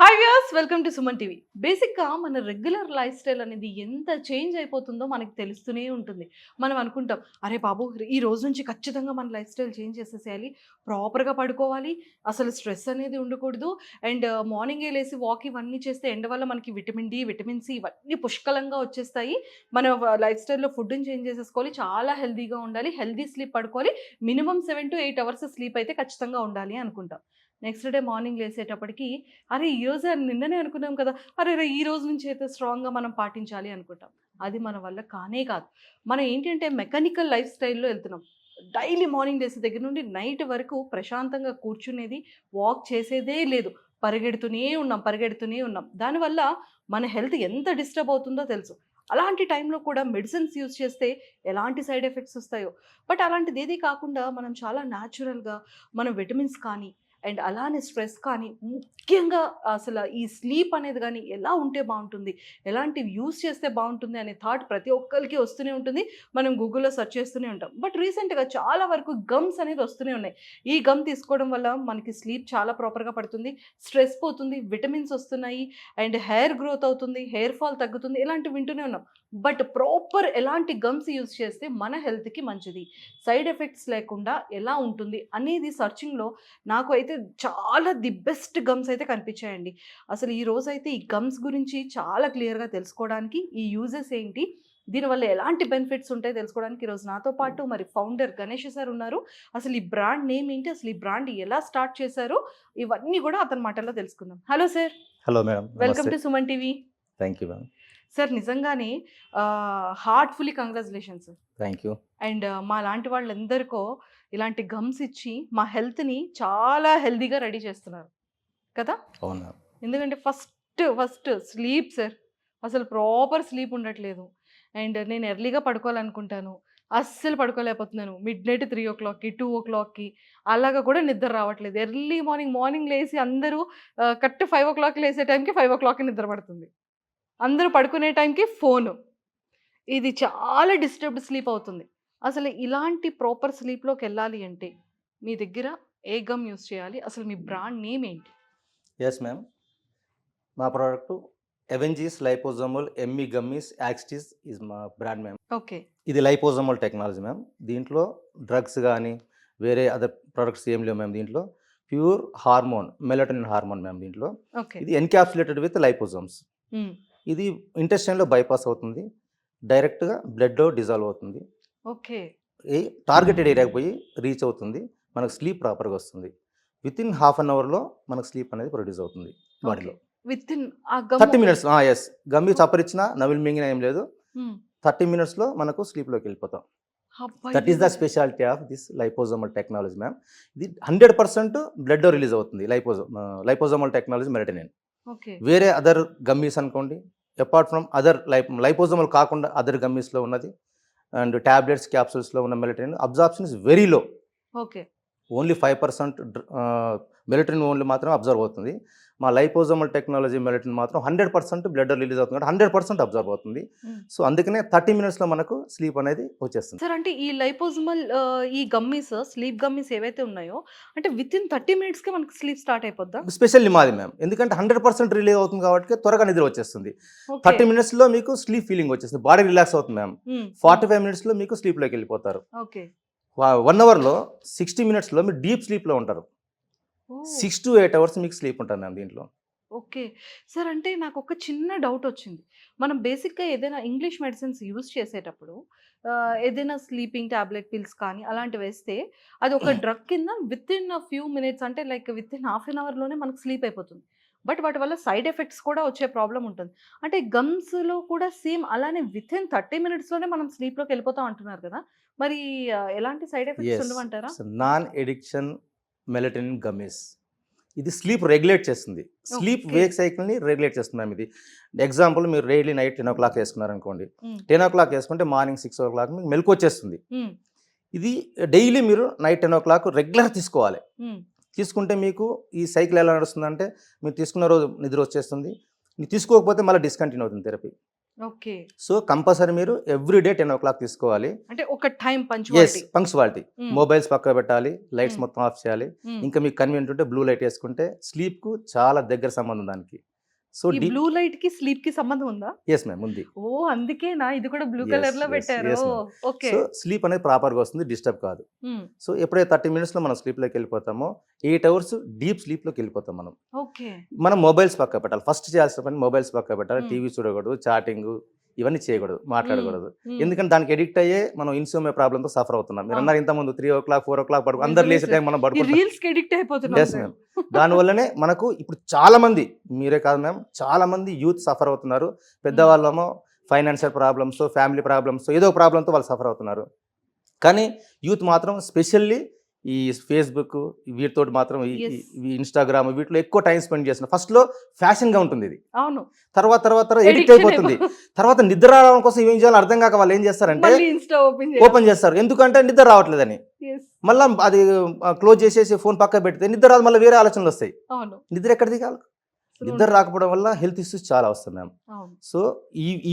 Hi viewers, welcome to Suman TV. బేసిక్‌గా మన regular life style అనేది ఎంత చేంజ్ అయిపోతుందో మనకు తెలుస్తూనే ఉంటుంది. మనం అనుకుంటాం, అరే బాబు! ఈ రోజు నుంచి ఖచ్చితంగా మన లైఫ్ స్టైల్ చేంజ్ చేసేసేయాలి. ప్రాపర్‌గా పడుకోవాలి. అసలు స్ట్రెస్ అనేది ఉండకూడదు. అండ్ మార్నింగే లేసి వాక్ ఇవన్నీ చేస్తే ఎండ వల్ల మనకి విటమిన్ డి, విటమిన్ సి ఇవన్నీ పుష్కలంగా వచ్చేస్తాయి. మన లైఫ్ స్టైల్‌లో ఫుడ్‌ని చేంజ్ చేసేసుకోవాలి. చాలా హెల్తీగా ఉండాలి. హెల్తీ స్లీప్ పడుకోవాలి. మినిమమ్ 7-8 అవర్స్ స్లీప్ అయితే ఖచ్చితంగా ఉండాలి అనుకుంటాం. నెక్స్ట్ డే మార్నింగ్ లేసేటప్పటికి అరే! ఈరోజే నిన్ననే అనుకున్నాం కదా! అరెరే! ఈ రోజు నుంచి అయితే స్ట్రాంగ్‌గా మనం పాటించాలి అనుకుంటాం. అది మన వల్ల కానే కాదు. మనం ఏంటంటే మెకానికల్ లైఫ్ స్టైల్‌లో ఎళ్తున్నాం. డైలీ మార్నింగ్ లేసే దగ్గర నుండి నైట్ వరకు ప్రశాంతంగా కూర్చునేది, వాక్ చేసేదే లేదు. పరిగెడుతూనే ఉన్నాం. దానివల్ల మన హెల్త్ ఎంత డిస్టర్బ్ అవుతుందో తెలుసు. అలాంటి టైంలో కూడా మెడిసిన్స్ యూజ్ చేస్తే ఎలాంటి సైడ్ ఎఫెక్ట్స్ వస్తాయో. బట్ అలాంటిదేది కాకుండా మనం చాలా న్యాచురల్‌గా మనం విటమిన్స్ కానీ అండ్ అలానే స్ట్రెస్ కానీ ముఖ్యంగా అసలు ఈ స్లీప్ అనేది గానీ ఎలా ఉంటే బావుంటుంది? ఎలాంటివి యూజ్ చేస్తే బావుంటుంది అనే థాట్ ప్రతి ఒక్కళ్ళకి వస్తూనే ఉంటుంది. మనం గూగుల్‌లో సెర్చ్ చేస్తూనే ఉంటాం. బట్ రీసెంట్‌గా చాలా వరకు గమ్స్ అనేది వస్తూనే ఉన్నాయి. ఈ గమ్ తీసుకోవడం వల్ల మనకి స్లీప్ చాలా ప్రాపర్‌గా పడుతుంది. స్ట్రెస్ పోతుంది. విటమిన్స్ వస్తున్నాయి. అండ్ హెయిర్ గ్రోత్ అవుతుంది. హెయిర్ ఫాల్ తగ్గుతుంది. ఇలాంటివి వింటూనే ఉన్నాం. బట్ ప్రాపర్ ఎలాంటి గమ్స్ యూజ్ చేస్తే మన హెల్త్‌కి మంచిది? సైడ్ ఎఫెక్ట్స్ లేకుండా ఎలా ఉంటుంది? అనేది సెర్చింగ్‌లో నాకు అయితే చాలా ది బెస్ట్ గమ్స్ అయితే కనిపించాయండి. అసలు ఈ రోజైతే ఈ గమ్స్ గురించి చాలా క్లియర్‌గా తెలుసుకోవడానికి, ఈ యూజెస్ ఏంటి? దీనివల్ల ఎలాంటి బెనిఫిట్స్ ఉంటాయో తెలుసుకోవడానికి ఈరోజు నాతో పాటు మరి ఫౌండర్ గణేష్ సార్ ఉన్నారు. అసలు ఈ బ్రాండ్ నేమ్ ఏంటి? అసలు ఈ బ్రాండ్ ఎలా స్టార్ట్ చేశారో ఇవన్నీ కూడా అతని మాటల్లో తెలుసుకుందాం. Hello sir. Hello madam. Welcome నమస్తే. To Suman TV. Thank you madam. Sir నిజంగానే heartfully congratulations. Thank you. And మా లాంటి వాళ్ళందరికో ఇలాంటి గమ్స్ ఇచ్చి మా హెల్త్‌ని చాలా హెల్తీగా రెడీ చేస్తున్నారు. కదా! అవును మేడం. ఎందుకంటే ఫస్ట్ స్లీప్ సార్. అసలు ప్రాపర్ స్లీప్ ఉండట్లేదు. అండ్ నేను ఎర్లీగా పడుకోవాలనుకుంటాను. అస్సలు పడుకోలేకపోతున్నాను. మిడ్‌నైట్ 3:00కి, 2:00కి అలాగా కూడా నిద్ర రావట్లేదు. ఎర్లీ మార్నింగ్ లేసి అందరూ కరెక్ట్ 5:00కి లేసే టైంకి 5:00కి నిద్ర పడుతుంది. అందరూ పడుకునే టైంకి ఫోను. ఇది చాలా డిస్టర్బ్డ్ స్లీప్ అవుతుంది. అసలు ఇలాంటి ప్రాపర్ స్లీప్‌లోకెళ్ళాలి అంటే, మీ దగ్గర ఏ గమ్ యూజ్ చేయాలి? అసలు మీ బ్రాండ్ నేమ్ ఏంటి? Yes ma'am. మా ప్రోడక్టు ఎవెంజీస్ లైపోజోమల్ ఎమ్మీ గమ్మీస్ యాక్సిటీస్ ఈజ్ మా బ్రాండ్ మ్యామ్. ఓకే. ఇది లైపోజోమల్ టెక్నాలజీ మ్యామ్. దీంట్లో డ్రగ్స్ గానీ, వేరే అదర్ ప్రొడక్ట్స్ ఏం లేవు మ్యామ్ దీంట్లో. Pure hormone, melatonin hormone ma'am దీంట్లో. ఓకే. ఇది ఎన్‌క్యాప్సులేటెడ్ విత్ లైపోజోమ్స్. హ్మ్. ఇది ఇంటెస్టైన్‌లో బైపాస్ అవుతుంది. డైరెక్ట్‌గా బ్లడ్‌లో డిజాల్వ్ అవుతుంది. ఓకే. టార్గెటెడ్ ఏరియాకి పోయి రీచ్ అవుతుంది. మనకు స్లీప్ ప్రాపర్‌గా వస్తుంది. వితిన్ హాఫ్ అన్ అవర్‌లో మనకు స్లీప్ అనేది ప్రొడ్యూస్ అవుతుంది బాడీలో. వితిన్ ఆ గమ్ 30 మినిట్స్. యెస్. గమ్మి చప్పరిచ్చినా, నవిలి మింగినా ఏం లేదు. హ్మ్. 30 మినిట్స్‌లో మనకు స్లీప్‌లోకి వెళ్ళిపోతాం. That is the speciality of this liposomal technology ma'am. ఇది 100% బ్లడ్‌లో రిలీజ్ అవుతుంది. Liposomal technology melatonin. ఓకే. వేరే అదర్ గమ్మీస్ అనుకోండి, అపార్ట్ ఫ్రమ్ అదర్ లైపోజోమల్ కాకుండా అదర్ గమ్మీస్‌లో ఉన్నది అండ్ టాబ్లెట్స్, క్యాప్సూల్స్‌లో ఉన్న melatonin absorption is very low. Okay. Only 5% melatonin only మాత్రం observe అవుతుంది. మా లైపోజోమల్ టెక్నాలజీ మెలటోనిన్ మాత్రం 100% బ్లడ్‌లో రిలీజ్ అవుతుంది కాబట్టి 100% అబ్జర్వ్ అవుతుంది. హ్మ్. సో, అందుకనే 30 మినిట్స్‌లో మనకు స్లీప్ అనేది వచ్చేస్తుంది. సార్ అంటే ఈ లైపోజోమల్ ఈ గమ్మీస్, స్లీప్ గమ్మీస్ ఏవైతే ఉన్నాయో అంటే వితిన్ 30 మినిట్స్‌కే మనకి స్లీప్ స్టార్ట్ అయిపోద్దా? స్పెషల్లీ మాది మ్యామ్. ఎందుకంటే 100% రిలీజ్ అవుతుంది కాబట్టి త్వరగా నిద్ర వచ్చేస్తుంది. ఓకే. 30 మినిట్స్‌లో మీకు స్లీప్ ఫీలింగ్ వచ్చేస్తుంది. బాడీ రిలాక్స్ అవుతుంది మ్యామ్. హ్మ్. 45 మినిట్స్‌లో మీకు స్లీప్‌లోకి వెళ్ళిపోతారు. ఓకే. 1 అవర్‌లో 60 మినిట్స్‌లో మీరు డీప్ స్లీప్‌లో ఉంటారు. ఓహ్! 6-8 అవర్స్ మీకు స్లీప్ ఉంటుంది మ్యామ్ దీంట్లో. ఓకే. సార్ అంటే నాకొక చిన్న డౌటొచ్చింది. మనం బేసిక్‌గా ఏదైనా ఇంగ్లీష్ మెడిసిన్స్ యూజ్ చేసేటప్పుడు ఏదైనా స్లీపింగ్ టాబ్లెట్ పిల్స్ కానీ అలాంటివేస్తే అది ఒక డ్రగ్ కింద వితిన్ ఫ్యూ మినిట్స్ అంటే లైక్ వితిన్ హాఫ్ ఎన్ అవర్‌లోనే మనకు స్లీప్ అయిపోతుంది. బట్ వాటి వల్ల సైడ్ ఎఫెక్ట్స్ కూడా వచ్చే ప్రాబ్లమ్ ఉంటుంది. అంటే గమ్స్‌లో కూడా సేమ్ అలానే వితిన్ 30 మినిట్స్‌లోనే మనం స్లీప్‌లోకి వెళ్ళిపోతాం అంటున్నారు కదా! మరి ఎలాంటి సైడ్ ఎఫెక్ట్స్ యెస్. ఉండవంటారా? Non addiction melatonin gummies. ఇది స్లీప్ రెగ్యులేట్ చేస్తుంది. Sleep okay. వేక్ సైకిల్‌ని రెగ్యులేట్ చేస్తుంది మ్యామ్ ఇది. ఎగ్జాంపుల్ మీరు డైలీ నైట్ 10:00 వేసుకున్నారనుకోండి. హ్మ్. 10:00 వేసుకుంటే మార్నింగ్ 6:00 మీకు మెలుకువొచ్చేస్తుంది. హ్మ్. ఇది డైలీ మీరు నైట్ 10:00 రెగ్యులర్ తీసుకోవాలి. హ్మ్. తీసుకుంటే మీకు ఈ సైకిల్ ఎలా నడుస్తుందంటే మీరు తీసుకున్న రోజు నిద్ర వచ్చేస్తుంది. మీరు తీసుకోకపోతే మళ్ళీ డిస్కంటిన్యూ అవుతుంది థెరపీ. ఓకే. సో కంపల్సరీ మీరు ఎవ్రీడే 10 o'clock తీసుకోవాలి. అంటే ఒక time yes, punctuality. Punctuality. Mobiles పక్కన పెట్టాలి, లైట్స్ Hmm. మొత్తం ఆఫ్ చేయాలి. ఇంకా మీకు కన్వీనియంట్ ఉంటే బ్లూ లైట్ వేసుకుంటే స్లీప్కు చాలా దగ్గర సంబంధం దానికి. సో ఈ బ్లూ లైట్ కి స్లీప్ కి సంబంధం ఉందా? ఎస్ మ్యామ్ ఉంది. ఓ అందుకేనా ఇది కూడా బ్లూ Yes, కలర్ లో yes, పెట్టారు. yes, ma'am. Okay. So sleep అనేది ప్రాపర్గా వస్తుంది, డిస్టర్బ్ కాదు. సో ఎప్పుడైతే 30 minutesలో మనం స్లీప్లోకి వెళ్ళిపోతామో 8 hours డీప్ స్లీప్లోకి వెళ్ళిపోతాం మనం. ఓకే. మనం మొబైల్స్ పక్క పెట్టాలి. ఫస్ట్ చేయాల్సిన పని మొబైల్స్ పక్క పెట్టాలి. Hmm. టీవీ చూడకూడదు, చాటింగ్ ఇవన్నీ చేయకూడదు, మాట్లాడకూడదు. Hmm. ఎందుకంటే దానికి ఎడిక్ట్ అయ్యే మనం ఇన్సోమియా ప్రాబ్లంతో సఫర్ అవుతున్నాం. మీరు Ah. అన్నారు ఇంతకుముందు 3 o'clock 4 o'clock పడుకో అందరు నిజమే లేచే sir. టైం మనం ఈ పడుకుంటాం. రీల్స్ కి ఎడిక్ట్ అయిపోతున్నాం ఎస్ sir. మ్యామ్. దానివల్లనే మనకు ఇప్పుడు చాలా మంది, మీరే కాదు మ్యామ్, చాలా మంది యూత్ సఫర్ అవుతున్నారు. పెద్దవాళ్ళేమో ఫైనాన్షియల్ ప్రాబ్లమ్స్, ఫ్యామిలీ ప్రాబ్లమ్స్, ఏదో ప్రాబ్లంతో వాళ్ళు సఫర్ అవుతున్నారు. కానీ యూత్ మాత్రం స్పెషల్లీ ఈ ఫేస్బుక్ వీటితో మాత్రం Yes. ఇన్స్టాగ్రామ్ వీటిలో ఎక్కువ టైం స్పెండ్ చేస్తున్నారు. ఫస్ట్లో ఫ్యాషన్గా ఉంటుంది ఇది, అవును. తర్వాత ఎడిక్ట్ Addiction అయిపోతుంది. తర్వాత నిద్ర రావడం కోసం ఏం చేయాలో అర్థం కాక వాళ్ళు ఏం చేస్తారంటే మళ్ళీ ఇన్స్టా ఓపెన్ ఓపెన్ చేస్తారు. ఎందుకంటే నిద్ర రావట్లేదని. మళ్ళీ అది క్లోజ్ చేసేసి ఫోన్ పక్క పెడితే నిద్ర రాదు, మళ్ళీ వేరే ఆలోచనలు వస్తాయి. అవును. నిద్ర ఎక్కడ దిగాలి? నిద్ర రాకపోవడం వల్ల హెల్త్ ఇష్యూస్ చాలా వస్తాయి మ్యామ్. అవును. సో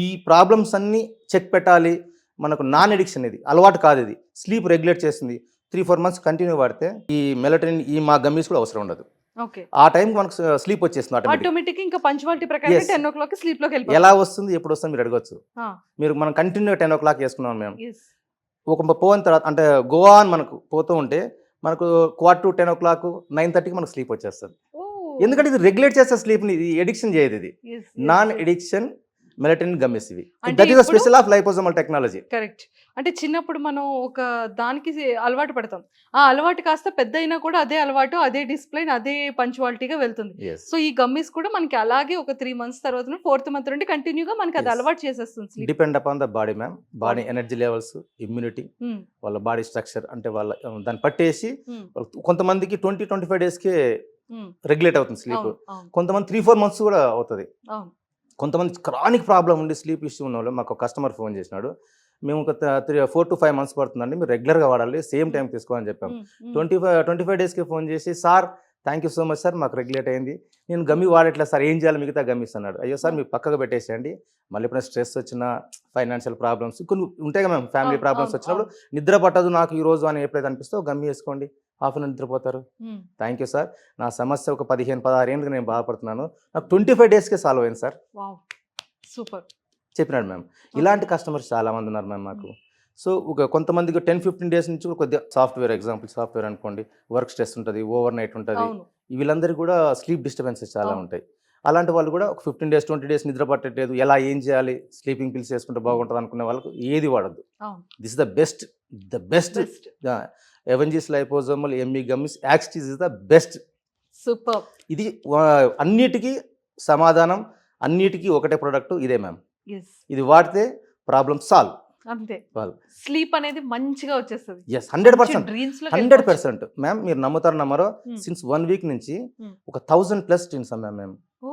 ఈ ప్రాబ్లమ్స్ అన్నీ చెక్ పెట్టాలి. మనకు నాన్ ఎడిక్షన్, ఇది అలవాటు కాదు, ఇది స్లీప్ రెగ్యులేట్ చేస్తుంది. 3-4 months కంటిన్యూ వాడితే ఈ మెలటోనిన్, ఈ మా గమ్మీస్ కూడా అవసరం ఉండదు. ఓకే. ఆ టైంకి మనకు స్లీప్ వచ్చేస్తుంది ఆటోమేటిక్. ఆటోమేటిక్ ఇంకా పంచువాలిటీ ప్రకారం Yes. 10 o'clock స్లీప్ లోకి వెళ్ళిపోతాం. ఎలా వస్తుంది, ఎప్పుడు వస్తుంది మీరు అడగొచ్చు. Ah. మీరు మనం కంటిన్యూ 10 o'clock వేసుకున్నాం మేము. Yes. ఒక పోయిన తర్వాత అంటే గోవా అని మనకు పోతూ ఉంటే మనకు 10 o'clock 9:30కి మనకు స్లీప్ వచ్చేస్తుంది. Oh. ఎందుకంటే ఇది రెగ్యులేట్ చేస్తే స్లీప్ని, ఇది ఎడిక్షన్ చేయదు. ఇది Yes, non yes. Addiction melatonin gummies ఇవి. అంటే దట్ ఈస్ ద ఇప్పుడు- special of liposomal technology. Correct. అంటే చిన్నప్పుడు మనం ఒక దానికి అలవాటు పడతాం. ఆ అలవాటు కాస్త పెద్ద అయినా కూడా అదే అలవాటు, అదే డిసిప్లిన్, అదే పంచువాలిటీగా వెళ్తుంది. సో ఈ గమ్మీస్ కూడా మనకి అలాగే ఒక 3 months తర్వాత 4th month నుండి కంటిన్యూగా మనకి అది Yes. అలవాటు చేసేస్తుంది sleep. Depend upon the body ma'am. Body energy levels, immunity, Hmm. వాళ్ళ బాడీ స్ట్రక్చర్, అంటే వాళ్ళ దాన్ని పట్టేసి Hmm. కొంతమందికి 20-25 డేస్కే Hmm. రెగ్యులేట్ అవుతుంది స్లీప్. అవును, అవును, కొంతమంది 3-4 months కూడా అవుతుంది. అవును. కొంతమంది క్రానిక్ ప్రాబ్లం ఉండి స్లీప్ ఇష్యూ ఉన్న వాళ్ళు, మాకు కస్టమర్ ఫోన్ చేసినాడు, మేము ఒక 4 to 5 months పడుతుందండి, మీరు రెగ్యులర్గా వాడాలి, సేమ్ టైం తీసుకోవాలని చెప్పాం. Hmm. Hmm. 25 డేస్కి ఫోన్ చేసి, sir thank you so much sir, మాకు రెగ్యులేట్ అయింది, నేను గమ్మి వాడట్లేదు సార్, ఏం చేయాలి మిగతా గమ్మిస్ అన్నాడు. అయ్యో సార్ మీరు పక్కగా పెట్టేసేయండి, మళ్ళీ ఎప్పుడైనా స్ట్రెస్ వచ్చినా, ఫైనాన్షియల్ ప్రాబ్లమ్స్ కొన్ని ఉంటాయి కదా మ్యామ్, ఫ్యామిలీ అవును, ప్రాబ్లమ్స్ అవును, వచ్చినప్పుడు నిద్ర పట్టదు నాకు ఈ రోజు అని ఎప్పుడైతే అనిపిస్తే గమ్మి వేసుకోండి, హాఫ్ అన్ నిద్రపోతారు. Hmm. థ్యాంక్ యూ సార్, నా సమస్య ఒక 15-16 ఏళ్ళకి నేను బాధపడుతున్నాను, నాకు 25 డేస్కే సాల్వ్ అయింది సార్ Wow. Super. చెప్పినాడు మ్యామ్. ఇలాంటి కస్టమర్స్ చాలా మంది ఉన్నారు మ్యామ్ మాకు. సో ఒక కొంతమందికి 10-15 డేస్ నుంచి కూడా కొద్దిగా సాఫ్ట్వేర్, ఎగ్జాంపుల్ సాఫ్ట్వేర్ అనుకోండి, వర్క్ స్ట్రెస్ ఉంటుంది, ఓవర్ నైట్ ఉంటుంది, అవును. వీళ్ళందరికీ కూడా స్లీప్ డిస్టర్బెన్సెస్ చాలా అవును. ఉంటాయి. అలాంటి వాళ్ళు కూడా ఒక 15 డేస్ 20 డేస్ నిద్ర పట్టట్లేదు, ఎలా ఏం చేయాలి, స్లీపింగ్ పిల్స్ వేసుకుంటే బాగుంటుంది అనుకునే వాళ్ళకు ఏది వాడద్దు. అవును. This the best Best. ఎవెంజీస్ లైపోజోమల్ ఎంఈ గమ్మిస్ యాక్సిస్ ఇస్ ద బెస్ట్. Superb. ఇది అన్నిటికీ సమాధానం, అన్నిటికీ ఒకటే ప్రోడక్ట్ ఇదే మ్యామ్. Yes. ఇది వాడితే ప్రాబ్లమ్ సాల్వ్. అంతే. వాళ్ళు స్లీప్ అనేది మంచిగా వచ్చేస్తుంది. ఎస్ 100%. డ్రీమ్స్ లో 100% మ్యామ్. మీరు నమ్ముతారు నమ్మరో, Hmm. సిన్స్ 1 week నుంచి Hmm. ఒక 1000+ టీమ్స్ మ్యామ్ మేము. ఓ.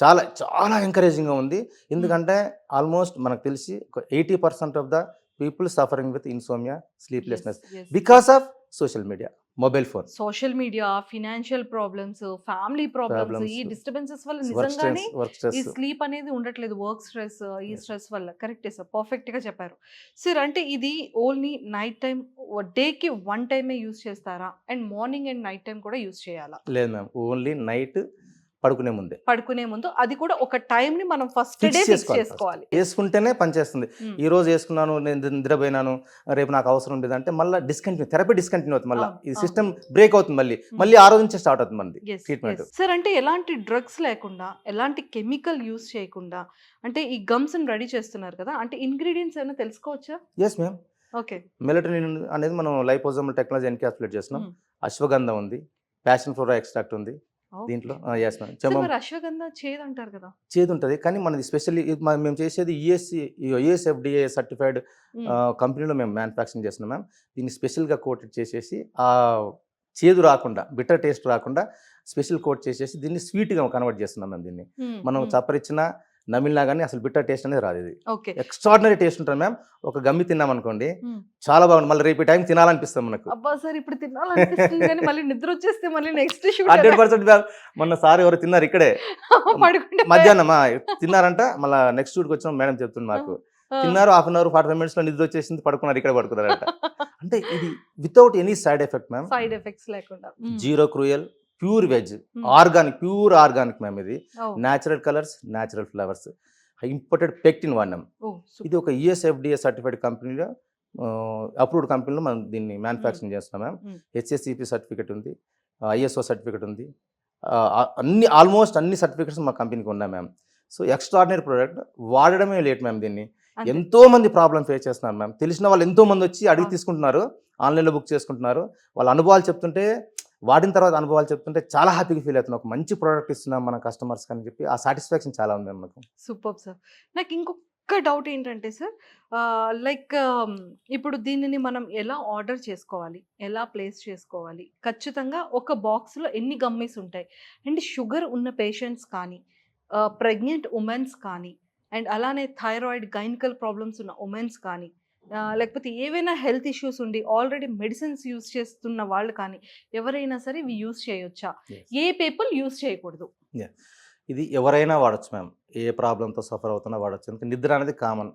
చాలా చాలా ఎంకరేజింగ్గా ఉంది. ఎందుకంటే ఆల్మోస్ట్ మనకు తెలిసి ఒక 80% of the people suffering with insomnia, sleeplessness because of social media, mobile phone, social media, financial problems, family problems, Problems. ఈ డిస్టర్బెన్సెస్ వల్ల వర్క్ నిజంగానే వర్క్ ఈ స్ట్రెస్. స్లీప్ అనేది ఉండట్లేదు. వర్క్ స్ట్రెస్, ఈ Yes. స్ట్రెస్ వల్ల. కరెక్టే సార్, పర్ఫెక్ట్ గా చెప్పారు సార్. అంటే ఇది ఓన్లీ నైట్ టైం, డేకి 1 టైమే యూస్ చేస్తారా, and morning and night time కూడా యూస్ చేయాలా? లేదు మ్యామ్, ఓన్లీ నైట్ పడుకునే ముందే పడుకునే ముందు, అది కూడా ఒక టైం ని మనం ఫస్ట్ డే ఫిక్స్ ఫిక్స్ చేసుకోవాలి. చేసుకోవాలి. వేసుకుంటేనే పనిచేస్తుంది. Hmm. ఈ రోజు వేసుకున్నాను, నేను నిద్రపోయినాను, రేపు నాకు అవసరం ఉండేది అంటే మళ్ళీ థెరపీ డిస్కంటిన్యూ అవుతుంది, మళ్ళీ అవును, ఇది అవును. సిస్టమ్ బ్రేక్ అవుతుంది, మళ్ళీ ఆ రోజు నుంచి స్టార్ట్ అవుతుంది మనది Yes, ట్రీట్మెంట్. yes. సార్ అంటే ఎలాంటి డ్రగ్స్ లేకుండా, ఎలాంటి కెమికల్ యూస్ చేయకుండా, అంటే ఈ గమ్స్ రెడీ చేస్తున్నారు కదా, అంటే ఇంగ్రీడియంట్స్ ఏమైనా తెలుసుకోవచ్చా? Yes ma'am. ఓకే. మెలటోనిన్ అనేది మనం లైపోజోమల్ టెక్నాలజీ ఎన్కాప్సులేట్ చేస్తున్నాం. అశ్వగంధ ఉంది, ప్యాషన్ ఫ్లోరా ఎక్స్ట్రాక్ట్ ఉంది దీంట్లో. Yes ma'am. చెమ్మం అశ్వగంధ చేదు అంటారు కదా. చేదు ఉంటుంది, కానీ మనది స్పెషల్లీ మేము చేసేది యుఎస్ఎఫ్డిఏ సర్టిఫైడ్ కంపెనీలో మేము మ్యానుఫ్యాక్చరింగ్ చేస్తున్నాం మ్యామ్. దీన్ని స్పెషల్గా కోటెడ్ చేసేసి ఆ చేదు రాకుండా, బిటర్ టేస్ట్ రాకుండా స్పెషల్ కోట్ చేసేసి దీన్ని స్వీట్గా కన్వర్ట్ చేస్తున్నాం మ్యామ్. దీన్ని మనం చప్పరిచ్చినా నమిలినా కానీ అసలు బిట్టర్ టేస్ట్ అనేది రాదు. ఇది ఓకే. ఎక్స్ట్రాడినరీ టేస్ట్ ఉంటుంది మ్యామ్. ఒక గమ్మి తిన్నామనుకోండి హ్మ్. చాలా బాగుంది, మళ్ళీ రేపు టైం తినాలనిపిస్తాం మనకు. అబ్బా సార్ ఇప్పుడు తినాలనిపిస్తుంది కానీ మళ్ళీ నిద్ర వచ్చేస్తే మళ్ళీ నెక్స్ట్ షూట్ 100% మ్యామ్. మొన్న సార్ ఎవరు తిన్నారు ఇక్కడే పడుకుంటే మధ్యాహ్నం తిన్నారంట, మళ్ళీ నెక్స్ట్ షూట్కి వచ్చిన మేడం చెప్తుంది మాకు, తిన్నారు 1/2 అవర్ 45 minutes లో నిద్ర వచ్చేసింది, పడుకున్నారు, ఇక్కడ పడుకున్నారంట. అంటే ఇది without any side effect ma'am. Side effects లేకుండా. Zero cruel, pure veg, organic, pure organic ma'am. ఇది natural colours, natural flavours, imported pectin వాడినాం. ఇది ఒక USFDA సర్టిఫైడ్ కంపెనీలో, అప్రూవ్డ్ కంపెనీలో మనం దీన్ని మ్యానుఫ్యాక్చరింగ్ చేస్తున్నాం మ్యామ్. HACCP సర్టిఫికేట్ ఉంది, ISO సర్టిఫికేట్ ఉంది, అన్ని ఆల్మోస్ట్ అన్ని సర్టిఫికేట్స్ మా కంపెనీకి ఉన్నాయి మ్యామ్. సో ఎక్స్ట్రాడినరీ ప్రోడక్ట్, వాడడమే లేట్ మ్యామ్. దీన్ని ఎంతో మంది ప్రాబ్లం ఫేస్ చేస్తున్నారు మ్యామ్. తెలిసిన వాళ్ళు ఎంతో మంది వచ్చి అడిగి తీసుకుంటున్నారు, ఆన్లైన్లో బుక్ చేసుకుంటున్నారు. వాళ్ళ అనుభవాలు చెప్తుంటే, వాడిన తర్వాత అనుభవాలు చెప్తుంటే చాలా హ్యాపీగా ఫీల్ అవుతున్నాం. ఒక మంచి ప్రోడక్ట్ ఇస్తున్నాం మన కస్టమర్స్ అని చెప్పి ఆ సాటిస్ఫాక్షన్ చాలా ఉంది మనకు. Super sir. నాకు ఇంకొక డౌట్ ఏంటంటే సార్, లైక్ ఇప్పుడు దీనిని మనం ఎలా ఆర్డర్ చేసుకోవాలి, ఎలా ప్లేస్ చేసుకోవాలి, ఖచ్చితంగా ఒక బాక్స్లో ఎన్ని గమ్మీస్ ఉంటాయి, అండ్ షుగర్ ఉన్న పేషెంట్స్ కానీ, ప్రెగ్నెంట్ ఉమెన్స్ కానీ, అండ్ అలానే థైరాయిడ్ గైనకల్ ప్రాబ్లమ్స్ ఉన్న ఉమెన్స్ కానీ, లేకపోతే ఏవైనా హెల్త్ ఇష్యూస్ ఉండి ఆల్రెడీ మెడిసిన్స్ యూస్ చేస్తున్న వాళ్ళు కానీ, ఎవరైనా సరే ఇవి యూస్ చేయొచ్చా? ఏ పీపుల్ యూస్ చేయకూడదు? ఇది ఎవరైనా వాడచ్చు మ్యామ్, ఏ ప్రాబ్లంతో సఫర్ అవుతున్నా వాడచ్చు. ఎందుకంటే నిద్ర అనేది కామన్,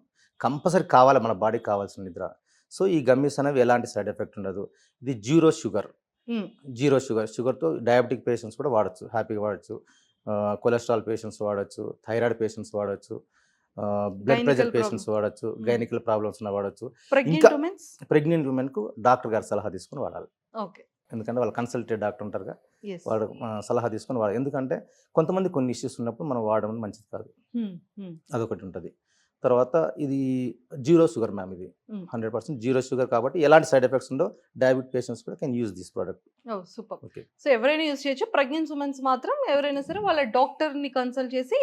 కంపల్సరీ కావాలి, మన బాడీకి కావాల్సిన నిద్ర. సో ఈ గమ్మీస్ అనేవి ఎలాంటి సైడ్ ఎఫెక్ట్ ఉండదు. ఇది జీరో షుగర్, షుగర్తో డయాబెటిక్ పేషెంట్స్ కూడా వాడచ్చు, హ్యాపీగా వాడచ్చు. కొలెస్ట్రాల్ పేషెంట్స్ వాడచ్చు, థైరాయిడ్ పేషెంట్స్ వాడచ్చు, బ్లడ్ ప్రెషర్ పేషెంట్స్ వాడచ్చు, గైనికల్ ప్రాబ్లమ్స్ ఉన్న వాడచ్చు. ఇంకా ప్రెగ్నెంట్ ఉమెన్కు డాక్టర్ గారు సలహా తీసుకుని వాడాలి. ఎందుకంటే వాళ్ళు కన్సల్టెడ్ డాక్టర్ ఉంటారుగా, వాడు సలహా తీసుకుని వాడాలి. ఎందుకంటే కొంతమంది కొన్ని ఇష్యూస్ ఉన్నప్పుడు మనం వాడడం మంచిది కాదు, అదొకటి ఉంటుంది. తర్వాత ఇది జీరో షుగర్ మ్యామ్, ఇది 100% జీరో షుగర్ కాబట్టి ఎలాంటి సైడ్ ఎఫెక్ట్స్ ఉండో. డయాబెటిక్ పేషెంట్స్ కూడా can use this product. Super. Okay. So ఎవరైనా యూజ్ చేయొచ్చు, ప్రెగ్నెంట్ ఉమెన్స్ మాత్రం ఎవరైనా సరే వాళ్ళ డాక్టర్ని కన్సల్ట్ చేసి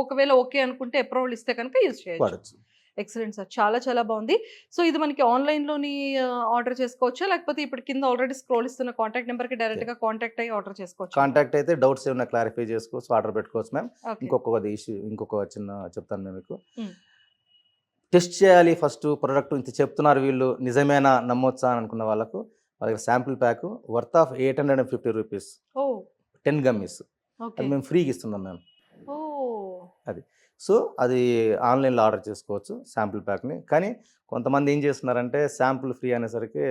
ఒకవేళ ఓకే అనుకుంటే అప్రూవల్ ఇస్తే కనుక యూజ్ చేయొచ్చు. ఎక్సలెంట్ సార్, చాలా చాలా బాగుంది. సో ఇది మనకి ఆన్లైన్లోని ఆర్డర్ చేసుకోవచ్చా, లేకపోతే ఇప్పుడు కింద ఆల్రెడీ స్క్రోల్ ఇస్తున్న కాంటాక్ట్ నెంబర్కి డైరెక్ట్గా కాంటాక్ట్ అయ్యి ఆర్డర్ చేసుకోవచ్చు? కాంటాక్ట్ అయితే డౌట్స్ ఏమైనా క్లారిఫై చేసుకోవచ్చు, ఆర్డర్ పెట్టుకోవచ్చు మ్యామ్. ఇంకొక చిన్న చెప్తాను మేము మీకు. టెస్ట్ చేయాలి ఫస్ట్ ప్రోడక్ట్, ఇంత చెప్తున్నారు వీళ్ళు, నిజమేనా నమ్మొచ్చా అని అనుకున్న వాళ్ళకు వాళ్ళకి sample pack worth of 850 rupees, 10 gummies, అది మేము ఫ్రీగా ఇస్తున్నాం మ్యామ్. అది సో అది ఆన్లైన్లో ఆర్డర్ చేసుకోవచ్చు శాంపుల్ ప్యాక్ని. కానీ కొంతమంది ఏం చేస్తున్నారంటే శాంపుల్ ఫ్రీ అనేసరికి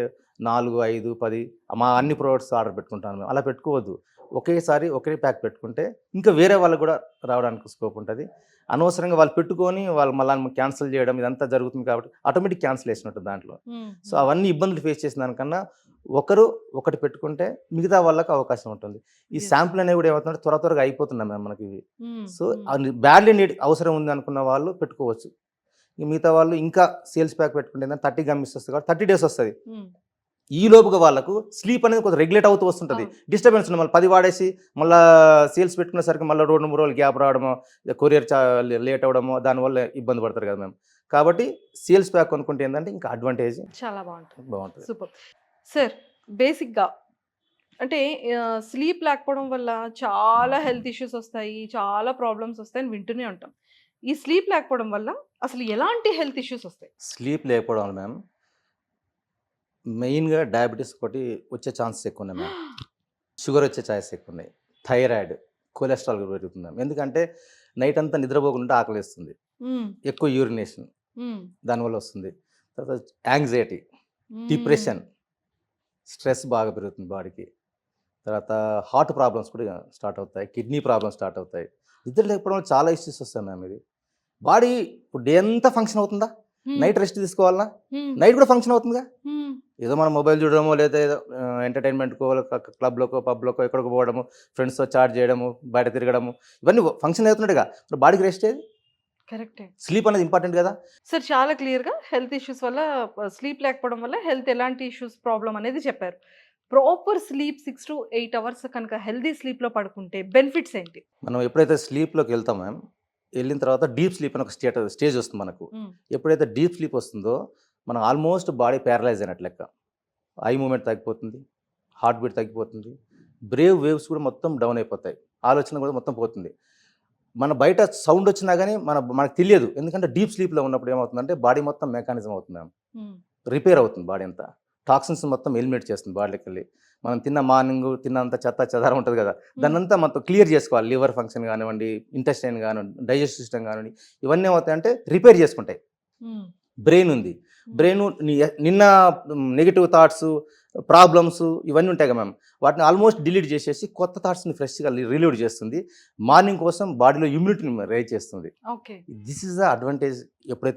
4, 5, 10 మా అన్ని ప్రోడక్ట్స్ ఆర్డర్ పెట్టుకుంటాను మేము. అలా పెట్టుకోవద్దు, ఒకేసారి ఒకే ప్యాక్ పెట్టుకుంటే ఇంకా వేరే వాళ్ళకు కూడా రావడానికి స్కోప్ ఉంటుంది. అనవసరంగా వాళ్ళు పెట్టుకొని వాళ్ళు మళ్ళీ క్యాన్సిల్ చేయడం ఇదంతా జరుగుతుంది కాబట్టి ఆటోమేటిక్ క్యాన్సిలేషన్ ఉంటుంది దాంట్లో. సో అవన్నీ ఇబ్బందులు ఫేస్ చేసిన దానికన్నా ఒకటి పెట్టుకుంటే మిగతా వాళ్ళకి అవకాశం ఉంటుంది. ఈ శాంపుల్ అనేవి కూడా ఏమవుతుందంటే త్వరగా అయిపోతున్నాం మేము మనకి ఇవి. సో బ్యాడ్లీ నీడ్ అవసరం ఉంది అనుకున్న వాళ్ళు పెట్టుకోవచ్చు. మిగతా వాళ్ళు ఇంకా సేల్స్ ప్యాక్ పెట్టుకుంటే 30 గమ్మీస్ వస్తుంది కాబట్టి 30 days వస్తుంది. ఈ లోపుగా వాళ్ళకు స్లీప్ అనేది కొంచెం రెగ్యులేట్ అవుతూ వస్తుంటుంది. డిస్టర్బెన్స్ ఉంది, మళ్ళీ 10 వాడేసి మళ్ళీ సేల్స్ పెట్టుకునేసరికి మళ్ళీ 2-3 రోజులు గ్యాప్ రావడమో, కొరియర్ లేట్ అవ్వడమో, దానివల్ల ఇబ్బంది పడతారు కదా మేము. కాబట్టి సేల్స్ ప్యాక్ కొనుక్కుంటే ఏంటంటే ఇంకా అడ్వాంటేజ్ చాలా బాగుంటుంది. Super sir. బేసిక్గా అంటే స్లీప్ లేకపోవడం వల్ల చాలా హెల్త్ ఇష్యూస్ వస్తాయి, చాలా ప్రాబ్లమ్స్ వస్తాయని వింటూనే ఉంటాం. ఈ స్లీప్ లేకపోవడం వల్ల అసలు ఎలాంటి హెల్త్ ఇష్యూస్ వస్తాయి? స్లీప్ లేకపోవడం వల్ల మ్యామ్ మెయిన్గా డయాబెటీస్ ఒకటి వచ్చే ఛాన్సెస్ ఎక్కువ ఉన్నాయి మ్యామ్, షుగర్ వచ్చే ఛాన్సెస్ ఎక్కువ ఉన్నాయి, థైరాయిడ్, కొలెస్ట్రాల్ పెరుగుతుంది మ్యామ్. ఎందుకంటే నైట్ అంతా నిద్రపోకుండా ఆకలి వేస్తుంది, ఎక్కువ యూరినేషన్ దానివల్ల వస్తుంది. తర్వాత యాంగ్జైటీ, డిప్రెషన్, స్ట్రెస్ బాగా పెరుగుతుంది బాడీకి. తర్వాత హార్ట్ ప్రాబ్లమ్స్ కూడా స్టార్ట్ అవుతాయి, కిడ్నీ ప్రాబ్లమ్స్ స్టార్ట్ అవుతాయి. నిద్ర లేకపోవడం వల్ల చాలా ఇష్యూస్ వస్తాయి మ్యామ్. ఇది బాడీ ఇప్పుడు డే అంతా ఫంక్షన్ అవుతుందా, నైట్ రెస్ట్ తీసుకోవాలన్నా నైట్ కూడా ఫంక్షన్ అవుతుందిగా. ఏదో మనం మొబైల్ చూడడమో లేదా ఏదో ఎంటర్టైన్మెంట్కో, క్లబ్లోకో, పబ్లోకో, ఎక్కడికో పోవడము, ఫ్రెండ్స్తో చాట్ చేయడము, బయట తిరగడము, ఇవన్నీ ఫంక్షన్ అవుతున్నట్టుగా బాడీకి రెస్ట్ ఏది? కరెక్టే. స్లీప్ అనేది ఇంపార్టెంట్ కదా సార్. చాలా క్లియర్గా హెల్త్ ఇష్యూస్ వల్ల, స్లీప్ లేకపోవడం వల్ల హెల్త్ ఎలాంటి ఇష్యూస్ ప్రాబ్లం అనేది చెప్పారు. ప్రాపర్ స్లీప్ 6 to 8 hours కనుక హెల్తీ స్లీప్లో పడుకుంటే బెనిఫిట్స్ ఏంటి? మనం ఎప్పుడైతే స్లీప్లోకి వెళ్తాం మ్యామ్, వెళ్ళిన తర్వాత డీప్ స్లీప్ అని ఒక స్టేజ్ వస్తుంది మనకు. ఎప్పుడైతే డీప్ స్లీప్ వస్తుందో మనం ఆల్మోస్ట్ బాడీ ప్యారలైజ్ అయినట్లు లెక్క. ఐ మూమెంట్ తగ్గిపోతుంది, హార్ట్ బీట్ తగ్గిపోతుంది, బ్రేవ్ వేవ్స్ కూడా మొత్తం డౌన్ అయిపోతాయి, ఆలోచన కూడా మొత్తం పోతుంది. మన బయట సౌండ్ వచ్చినా కానీ మనకు తెలియదు. ఎందుకంటే డీప్ స్లీప్లో ఉన్నప్పుడు ఏమవుతుందంటే బాడీ మొత్తం మెకానిజం అవుతుంది మ్యామ్. రిపేర్ అవుతుంది బాడీ అంతా. టాక్సిన్స్ మొత్తం ఎలిమినేట్ చేస్తుంది బాడీలోకి వెళ్ళి. మనం తిన్నంత చెత్త చెదారం ఉంటుంది కదా, దాన్నంతా మొత్తం క్లియర్ చేసుకోవాలి. లివర్ ఫంక్షన్ కానివ్వండి, ఇంటెస్టైన్ కానివ్వండి, డైజెస్టివ్ సిస్టమ్ కానివ్వండి, ఇవన్నీ ఏమవుతాయంటే రిపేర్ చేసుకుంటాయి. బ్రెయిన్ ఉంది. బ్రెయిన్ నిన్న నెగిటివ్ థాట్స్, ప్రాబ్లమ్స్ ఇవన్నీ ఉంటాయి కదా మ్యామ్, వాటిని ఆల్మోస్ట్ డిలీట్ చేసేసి కొత్త థాట్స్ని ఫ్రెష్గా రిలీవ్ చేస్తుంది. మార్నింగ్ కోసం బాడీలో ఇమ్యూనిటీని రైజ్ చేస్తుంది. Okay. This is the advantage.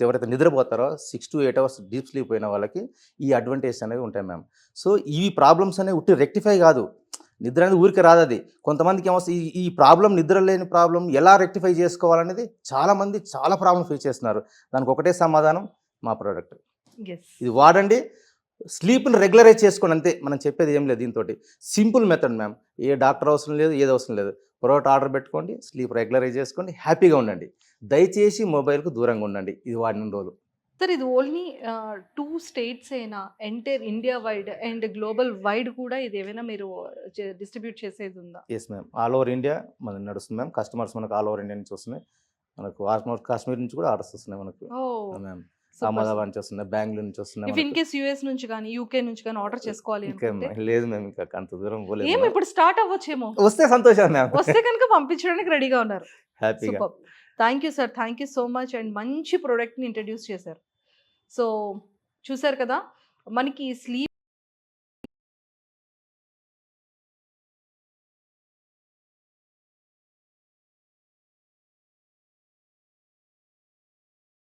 ఎవరైతే నిద్రపోతారో 6 to 8 hours డీప్ స్లీప్ అయిన వాళ్ళకి ఈ అడ్వాంటేజ్ అనేవి ఉంటాయి మ్యామ్. సో ఈ ప్రాబ్లమ్స్ అనేవి ఉట్టి రెక్టిఫై కాదు, నిద్ర అనేది ఊరికే రాదు. అది కొంతమందికి ఏమొస్తుంది, ఈ ప్రాబ్లం, నిద్ర లేని ప్రాబ్లం ఎలా రెక్టిఫై చేసుకోవాలనేది చాలామంది చాలా ప్రాబ్లం ఫేస్ చేస్తున్నారు. దానికి ఒకటే సమాధానం, మా ప్రోడక్ట్. ఇది వాడండి, స్లీప్ని రెగ్యులరైజ్ చేసుకోండి, అంతే. మనం చెప్పేది ఏం లేదు. దీంతో సింపుల్ మెథడ్ మ్యామ్. ఏ డాక్టర్ అవసరం లేదు, ఏది అవసరం లేదు. ప్రోడక్ట్ ఆర్డర్ పెట్టుకోండి, స్లీప్ రెగ్యులరైజ్ చేసుకోండి, హ్యాపీగా ఉండండి. దయచేసి మొబైల్కు దూరంగా ఉండండి ఇది వాడిన రోజు. సార్, ఇది ఓన్లీ 2 states అయినా, entire India wide and global wide కూడా ఇది ఏమైనా మీరు డిస్ట్రిబ్యూట్ చేసేది ఉందా? Yes ma'am, all over India మనకు నడుస్తుంది మ్యామ్. కస్టమర్స్ మనకు ఆల్ ఓవర్ ఇండియా నుంచి వస్తున్నాయి. మనకు ఆల్మోస్ట్ కాశ్మీర్ నుంచి కూడా ఆర్డర్స్ వస్తున్నాయి మనకు మ్యామ్. అహ్మదాబాద్ నుంచి వస్తున్నాయి, బెంగళూరు నుంచి వస్తున్నాయి. ఇఫ్ ఇన్ కేస్ యుఎస్ నుంచి కానీ, యూకే నుంచి కానీ ఆర్డర్ చేసుకోవాలి అనుకుంటే? లేదు మ్యామ్, ఇంకా అంత దూరం పోలేదు. ఏం ఇప్పుడు స్టార్ట్ అవ్వచ్చేమో. వస్తే సంతోషం మ్యామ్. వస్తే కనుక పంపించడానికి రెడీగా ఉన్నారు. హ్యాపీగా. Super. Thank you sir, thank you so much. And మంచి ప్రోడక్ట్ని ఇంట్రడ్యూస్ చేశారు. సో చూసారు కదా, మనకి స్లీప్